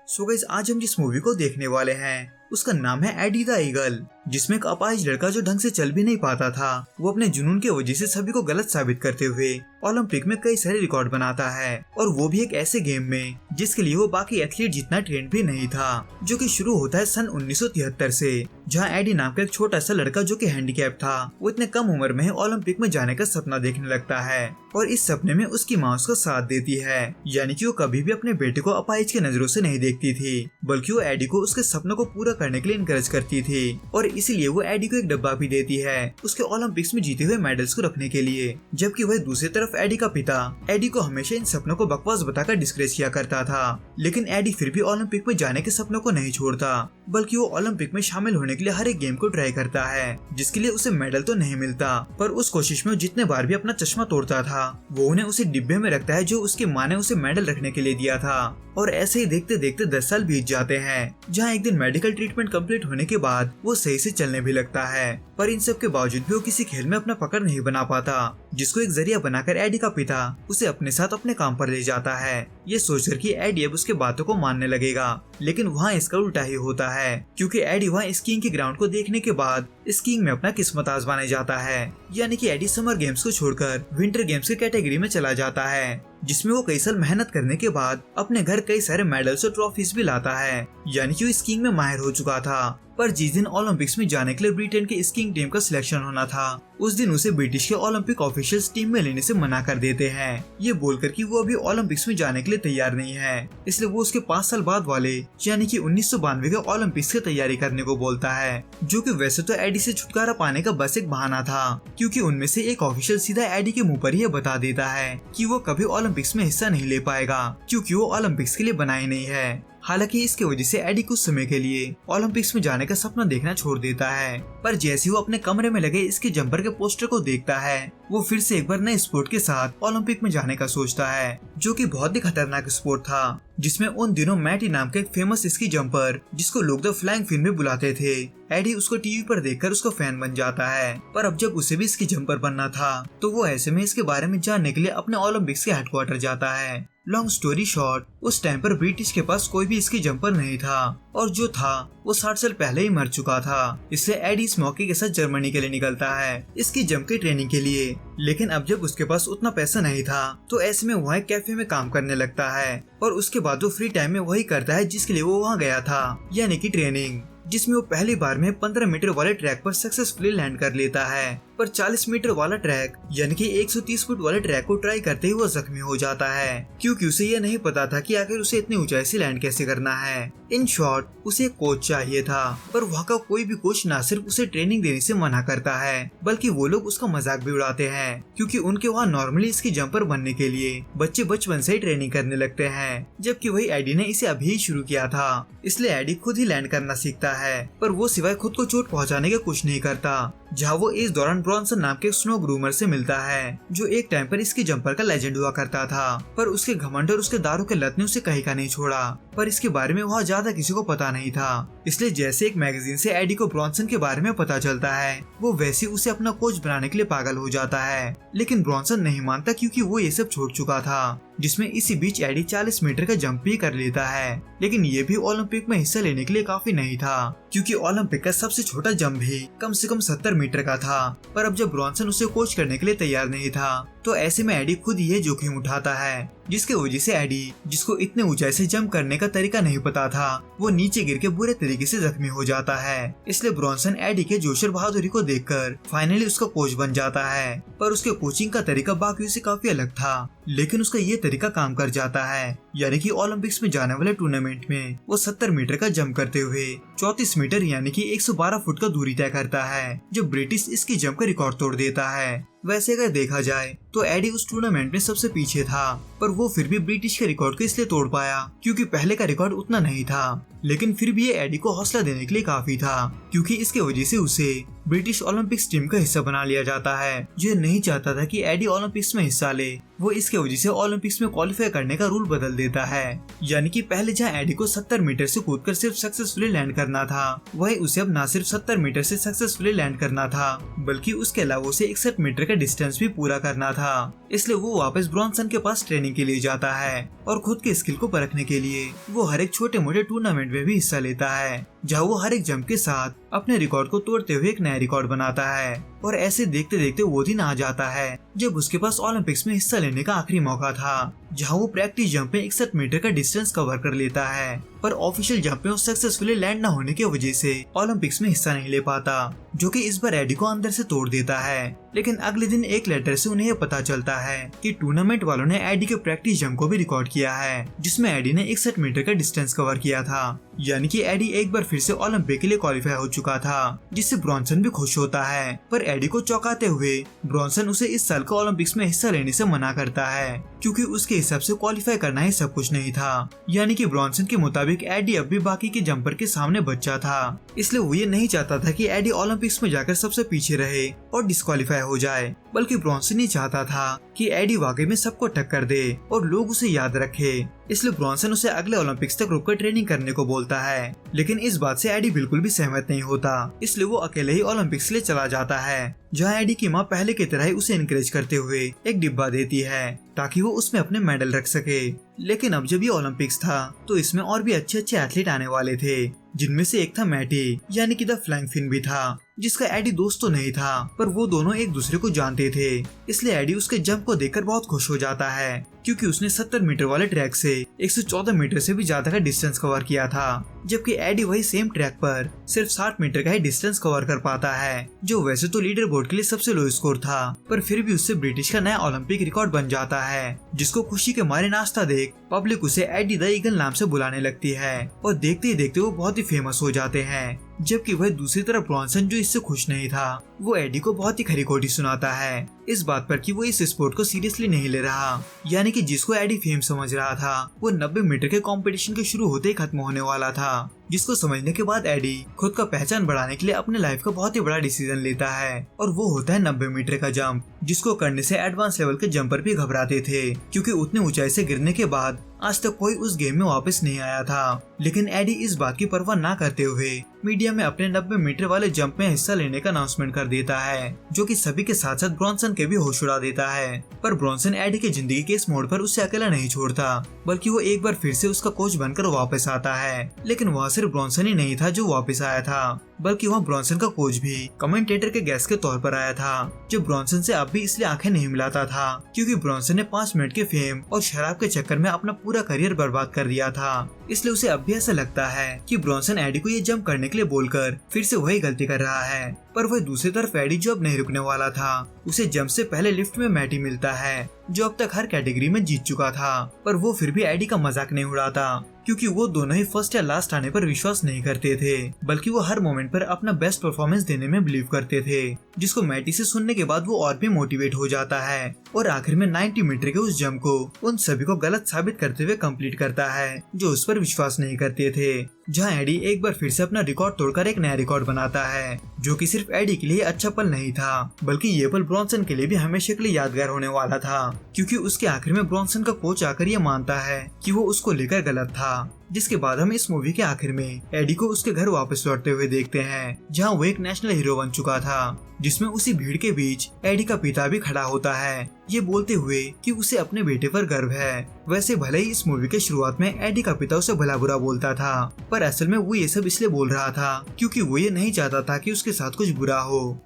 So guys, आज हम जिस मूवी को देखने वाले हैं उसका नाम है एडी द ईगल, जिसमें एक अपाहिज लड़का जो ढंग से चल भी नहीं पाता था, वो अपने जुनून की वजह से सभी को गलत साबित करते हुए ओलंपिक में कई सारे रिकॉर्ड बनाता है, और वो भी एक ऐसे गेम में जिसके लिए वो बाकी एथलीट जितना ट्रेंड भी नहीं था, जो कि शुरू होता है सन 1973 से, जहां एडी नाम का एक छोटा सा लड़का जो कि हैंडीकैप था, वो इतने कम उम्र में ओलंपिक में जाने का सपना देखने लगता है, और इस सपने में उसकी माँ उसका साथ देती है। यानी कि वो कभी भी अपने बेटे को अपाहिज की नजरों से नहीं देखती थी, बल्कि वो एडी को उसके सपनों को पूरा करने के लिए इनकरेज करती थी, और इसीलिए वो एडी को एक डब्बा भी देती है उसके ओलंपिक्स में जीते हुए मेडल्स को रखने के लिए। जबकि वह दूसरी तरफ एडी का पिता एडी को हमेशा इन सपनों को बकवास बताकर डिस्करेज किया करता था, लेकिन एडी फिर भी ओलंपिक में जाने के सपनों को नहीं छोड़ता, बल्कि वो ओलंपिक में शामिल होने के लिए हर एक गेम को ट्राई करता है, जिसके लिए उसे मेडल तो नहीं मिलता, पर उस कोशिश में जितने बार भी अपना चश्मा तोड़ता था वो उन्हें उसे डिब्बे में रखता है जो उसकी माँ ने उसे मेडल रखने के लिए दिया था। और ऐसे ही देखते देखते 10 साल बीत जाते हैं, जहाँ एक दिन मेडिकल ट्रीटमेंट कंप्लीट होने के बाद वो सही से चलने भी लगता है, पर इन सब के बावजूद भी वो किसी खेल में अपना पकड़ नहीं बना पाता, जिसको एक जरिया बनाकर एडी का पिता उसे अपने साथ अपने काम पर ले जाता है, ये सोचकर कि एडी अब उसके बातों को मानने लगेगा। लेकिन वहाँ इसका उल्टा ही होता है, क्योंकि एडी वहाँ स्कीइंग के ग्राउंड को देखने के बाद स्कीइंग में अपना किस्मत आजमाने जाता है। यानी कि एडी समर गेम्स को छोड़कर विंटर गेम्स की कैटेगरी में चला जाता है, जिसमें वो कई साल मेहनत करने के बाद अपने घर कई सारे मेडल्स और ट्रॉफीज भी लाता है। यानी कि वो स्कीइंग में माहिर हो चुका था। पर जिस दिन ओलंपिक्स में जाने के लिए ब्रिटेन की स्कीइंग टीम का सिलेक्शन होना था, उस दिन उसे ब्रिटिश के ओलंपिक ऑफिशियल्स टीम में लेने से मना कर देते हैं, ये बोलकर कि वो अभी ओलंपिक्स में जाने के लिए तैयार नहीं है, इसलिए वो उसके 5 साल बाद वाले यानी कि 1992 के ओलंपिक्स की तैयारी करने को बोलता है, जो कि वैसे तो एडी से छुटकारा पाने का बस एक बहाना था, क्योंकि उनमें से एक ऑफिशियल सीधा एडी के मुंह पर ही बता देता है कि वो कभी ओलंपिक्स में हिस्सा नहीं ले पाएगा, क्योंकि वो ओलंपिक्स के लिए बना ही नहीं है। हालांकि इसके वजह से एडी कुछ समय के लिए ओलंपिक्स में जाने का सपना देखना छोड़ देता है, पर जैसे वो अपने कमरे में लगे इसके जंपर के पोस्टर को देखता है, वो फिर से एक बार नए स्पोर्ट के साथ ओलंपिक में जाने का सोचता है, जो कि बहुत ही खतरनाक स्पोर्ट था, जिसमें उन दिनों मैटी नाम के एक फेमस स्की जंपर, जिसको लोग द फ्लाइंग फिन में बुलाते थे, एडी उसको टीवी पर देखकर उसका फैन बन जाता है। पर अब जब उसे भी इसकी जंपर बनना था, तो वो ऐसे में इसके बारे में जानने के लिए अपने ओलंपिक्स के हेडक्वार्टर जाता है। लॉन्ग स्टोरी शॉर्ट, उस टाइम पर ब्रिटिश के पास कोई भी इसकी जंपर नहीं था, और जो था वो 60 साल पहले ही मर चुका था, इसलिए एडी इस मौके के साथ जर्मनी के लिए निकलता है इसकी जंप की ट्रेनिंग के लिए। लेकिन अब जब उसके पास उतना पैसा नहीं था, तो ऐसे में वह एक कैफे में काम करने लगता है, और उसके बाद वो फ्री टाइम में वही करता है जिसके लिए वो वहाँ गया था, यानी कि ट्रेनिंग, जिसमें वो पहली बार में 15 मीटर वाले ट्रैक पर सक्सेसफुली लैंड कर लेता है, पर 40 मीटर वाला ट्रैक यानी कि 130 फुट वाले ट्रैक को ट्राई करते ही वो जख्मी हो जाता है, क्योंकि उसे ये नहीं पता था कि आखिर उसे इतनी ऊंचाई से लैंड कैसे करना है। इन शॉर्ट, उसे एक कोच चाहिए था, पर वहाँ का कोई भी कोच ना सिर्फ उसे ट्रेनिंग देने से मना करता है, बल्कि वो लोग उसका मजाक भी उड़ाते हैं, क्योंकि उनके वहाँ नॉर्मली इसकी जंपर बनने के लिए बच्चे बचपन से ही ट्रेनिंग करने लगते हैं, जबकि वही एडी ने इसे अभी ही शुरू किया था। इसलिए एडी खुद ही लैंड करना सीखता है, पर वो सिवाय खुद को चोट पहुँचाने के कुछ नहीं करता, जहाँ वो इस दौरान ब्रॉन्सन नाम के स्नो ग्रूमर से मिलता है, जो एक टाइम पर इसकी जंपर का लेजेंड हुआ करता था, पर उसके घमंड और उसके दारू के लत ने उसे कहीं का नहीं छोड़ा, पर इसके बारे में वहाँ ज्यादा किसी को पता नहीं था। इसलिए जैसे एक मैगजीन से एडी को ब्रॉन्सन के बारे में पता चलता है, वो वैसे उसे अपना कोच बनाने के लिए पागल हो जाता है, लेकिन ब्रॉन्सन नहीं मानता, क्योंकि वो ये सब छोड़ चुका था, जिसमें इसी बीच एडी 40 मीटर का जंप भी कर लेता है। लेकिन ये भी ओलंपिक में हिस्सा लेने के लिए काफी नहीं था, क्योंकि ओलंपिक का सबसे छोटा जंप भी कम से कम 70 मीटर का था। पर अब जब ब्रॉन्सन उसे कोच करने के लिए तैयार नहीं था, तो ऐसे में एडी खुद ही ये जोखिम उठाता है, जिसके वजह से एडी, जिसको इतने ऊंचाई से जंप करने का तरीका नहीं पता था, वो नीचे गिर के बुरे तरीके से जख्मी हो जाता है। इसलिए ब्रॉन्सन एडी के जोश और बहादुरी को देखकर फाइनली उसका कोच बन जाता है, पर उसके कोचिंग का तरीका बाकियों से काफी अलग था, लेकिन उसका ये तरीका काम कर जाता है। यानी कि ओलंपिक्स में जाने वाले टूर्नामेंट में वो 70 मीटर का जंप करते हुए 34 मीटर यानी कि 112 फुट का दूरी तय करता है, जो ब्रिटिश इसकी जंप का रिकॉर्ड तोड़ देता है। वैसे अगर देखा जाए तो एडी उस टूर्नामेंट में सबसे पीछे था, पर वो फिर भी ब्रिटिश के रिकॉर्ड को इसलिए तोड़ पाया क्योंकि पहले का रिकॉर्ड उतना नहीं था, लेकिन फिर भी ये एडी को हौसला देने के लिए काफी था, क्योंकि इसके वजह से उसे ब्रिटिश ओलंपिक्स टीम का हिस्सा बना लिया जाता है, जो नहीं चाहता था कि एडी ओलंपिक्स में हिस्सा ले। वो इसके वजह से ओलंपिक्स में क्वालिफाई करने का रूल बदल देता है, यानी कि पहले जहां एडी को 70 मीटर से कूदकर सिर्फ सक्सेसफुली लैंड करना था, वही उसे अब न सिर्फ 70 मीटर से सक्सेसफुली लैंड करना था, बल्कि उसके अलावा उसे 61 मीटर का डिस्टेंस भी पूरा करना था। इसलिए वो वापस ब्रॉन्सन के पास ट्रेनिंग ट्रेनिंग के लिए जाता है और खुद के स्किल को परखने के लिए वो हर एक छोटे मोटे टूर्नामेंट में भी हिस्सा लेता है, जहाँ वो हर एक जंप के साथ अपने रिकॉर्ड को तोड़ते हुए एक नया रिकॉर्ड बनाता है। और ऐसे देखते देखते वो दिन आ जाता है जब उसके पास ओलंपिक्स में हिस्सा लेने का आखिरी मौका था, जहाँ वो प्रैक्टिस जंप में 61 मीटर का डिस्टेंस कवर कर लेता है, पर ऑफिशियल जंप में सक्सेसफुली लैंड न होने की वजह से ओलंपिक्स में हिस्सा नहीं ले पाता, जो कि इस बार एडी को अंदर से तोड़ देता है। लेकिन अगले दिन एक लेटर से उन्हें पता चलता है कि टूर्नामेंट वालों ने एडी के प्रैक्टिस जंप को भी रिकॉर्ड किया है, जिसमें एडी ने 61 मीटर का डिस्टेंस कवर किया था। यानी कि एडी एक बार फिर से ओलंपिक के लिए क्वालिफाई हो चुका था, जिससे ब्रॉन्सन भी खुश होता है। पर एडी को चौंकाते हुए ब्रॉन्सन उसे इस साल का ओलंपिक्स में हिस्सा लेने से मना करता है, क्योंकि उसके हिसाब से क्वालिफाई करना ही सब कुछ नहीं था। यानी कि ब्रॉन्सन के मुताबिक एडी अब भी बाकी के जंपर के सामने बच्चा था, इसलिए वो ये नहीं चाहता था कि एडी ओलंपिक्स में जाकर सबसे पीछे रहे और डिस्क्वालीफाई हो जाए, बल्कि ब्रॉन्सन ही चाहता था कि एडी वाकई में सबको टक्कर दे और लोग उसे याद रखे। इसलिए ब्रॉन्सन उसे अगले ओलंपिक्स तक रुककर ट्रेनिंग करने को बोलता है, लेकिन इस बात से एडी बिल्कुल भी सहमत नहीं होता, इसलिए वो अकेले ही ओलंपिक्स के लिए चला जाता है, जहाँ एडी की माँ पहले की तरह ही उसे इनकरेज करते हुए एक डिब्बा देती है ताकि वो उसमें अपने मेडल रख सके। लेकिन अब जब ये ओलंपिक्स था तो इसमें और भी अच्छे अच्छे एथलीट आने वाले थे, जिनमें से एक था मैटी यानी कि द फ्लाइंग फिन भी था, जिसका एडी दोस्त तो नहीं था, पर वो दोनों एक दूसरे को जानते थे। इसलिए एडी उसके जंप को देखकर बहुत खुश हो जाता है, क्योंकि उसने 70 मीटर वाले ट्रैक से 114 मीटर से भी ज्यादा का डिस्टेंस कवर किया था, जबकि एडी वही सेम ट्रैक पर सिर्फ 60 मीटर का ही डिस्टेंस कवर कर पाता है, जो वैसे तो लीडर बोर्ड के लिए सबसे लो स्कोर था, पर फिर भी उससे ब्रिटिश का नया ओलंपिक रिकॉर्ड बन जाता है, जिसको खुशी के मारे नाचता देख पब्लिक उसे एडी द ईगल नाम से बुलाने लगती है और देखते ही देखते वो बहुत ही फेमस हो जाते हैं। जबकि वह दूसरी तरफ ब्रॉन्सन, जो इससे खुश नहीं था, वो एडी को बहुत ही खरी खोटी सुनाता है इस बात पर कि वो इस स्पोर्ट को सीरियसली नहीं ले रहा। यानी कि जिसको एडी फेम समझ रहा था वो 90 मीटर के कंपटीशन के शुरू होते ही खत्म होने वाला था, जिसको समझने के बाद एडी खुद का पहचान बढ़ाने के लिए अपने लाइफ का बहुत ही बड़ा डिसीजन लेता है, और वो होता है 90 मीटर का जंप, जिसको करने से एडवांस लेवल के जंपर भी घबराते थे, क्योंकि उतनी ऊंचाई से गिरने के बाद आज तक कोई उस गेम में वापस नहीं आया था। लेकिन एडी इस बात की परवाह ना करते हुए मीडिया में अपने 90 मीटर वाले जंप में हिस्सा लेने का अनाउंसमेंट कर देता है, जो कि सभी के साथ साथ ब्रॉन्सन के भी होश उड़ा देता है। पर ब्रॉन्सन एडी की जिंदगी के इस मोड़ पर उसे अकेला नहीं छोड़ता, बल्कि वो एक बार फिर से उसका कोच बनकर वापस आता है। लेकिन वहाँ सिर्फ ब्रॉन्सन ही नहीं था जो वापस आया था, बल्कि वहाँ ब्रॉन्सन का कोच भी कमेंटेटर के गेस्ट के तौर पर आया था, जो ब्रॉन्सन से अब भी इसलिए आंखें नहीं मिलाता था क्योंकि ब्रॉन्सन ने 5 मिनट के फेम और शराब के चक्कर में अपना पूरा करियर बर्बाद कर दिया था। इसलिए उसे अब भी ऐसा लगता है कि ब्रॉन्सन एडी को ये जंप करने के लिए बोलकर फिर से वही गलती कर रहा है। पर वह दूसरी तरफ एडी, जो अब नहीं रुकने वाला था, उसे जंप से पहले लिफ्ट में मैटी मिलता है, जो अब तक हर कैटेगरी में जीत चुका था। पर वो फिर भी एडी का मजाक नहीं उड़ाता, क्योंकि वो दोनों ही फर्स्ट या लास्ट आने पर विश्वास नहीं करते थे, बल्कि वो हर मोमेंट पर अपना बेस्ट परफॉर्मेंस देने में बिलीव करते थे, जिसको मैटी से सुनने के बाद वो और भी मोटिवेट हो जाता है और आखिर में 90 मीटर के उस जंप को उन सभी को गलत साबित करते हुए कंप्लीट करता है, जो उस पर विश्वास नहीं करते थे। जहाँ एडी एक बार फिर से अपना रिकॉर्ड तोड़कर एक नया रिकॉर्ड बनाता है, जो कि सिर्फ एडी के लिए अच्छा पल नहीं था, बल्कि ये पल ब्रॉन्सन के लिए भी हमेशा के लिए यादगार होने वाला था, क्योंकि उसके आखिर में ब्रॉन्सन का कोच आकर ये मानता है कि वो उसको लेकर गलत था। जिसके बाद हम इस मूवी के आखिर में एडी को उसके घर वापस लौटते हुए देखते हैं, जहाँ वो एक नेशनल हीरो बन चुका था, जिसमें उसी भीड़ के बीच एडी का पिता भी खड़ा होता है, ये बोलते हुए कि उसे अपने बेटे पर गर्व है। वैसे भले ही इस मूवी के शुरुआत में एडी का पिता उसे भला बुरा बोलता था, पर असल में वो ये सब इसलिए बोल रहा था क्योंकि वो ये नहीं चाहता था कि उसके साथ कुछ बुरा हो।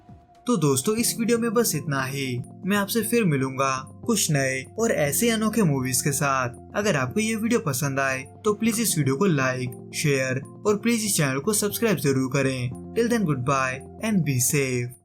तो दोस्तों, इस वीडियो में बस इतना ही। मैं आपसे फिर मिलूंगा कुछ नए और ऐसे अनोखे मूवीज के साथ। अगर आपको ये वीडियो पसंद आए तो प्लीज इस वीडियो को लाइक, शेयर और प्लीज इस चैनल को सब्सक्राइब जरूर करें। Till then, good bye and be safe.